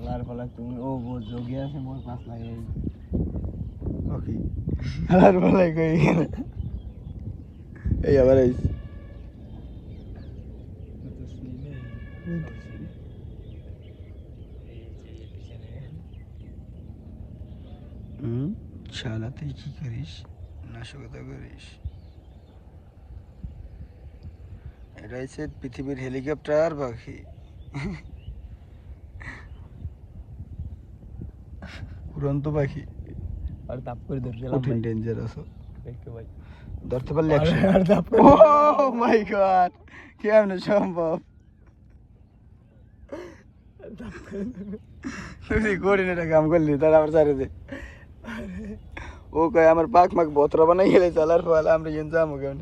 হালার ফলা তুমি ও গো যোগী আছে মোর পাঁচ লাগে ওকে হালার ফলা কই এই আবার আইস শালা তুই কি করিস নাশকতা করিস এটা হচ্ছে পৃথিবীর হেলিকপ্টার পাখি উড়ন্ত পাখি আর তাপ করে ধরছিলাম কঠিন ডেঞ্জারাস দেখতে ভাই ধরতে পারলে আর তাপ করে ও মাই গড কেমন সম্ভব তুই কঠিন এটা কাম করলি তার আবার ছাড়ে দে ও কয় আমার পাক মাক বতরা বানাই গেলে চালার ফল আমরা কিন্তু যাবো কেমন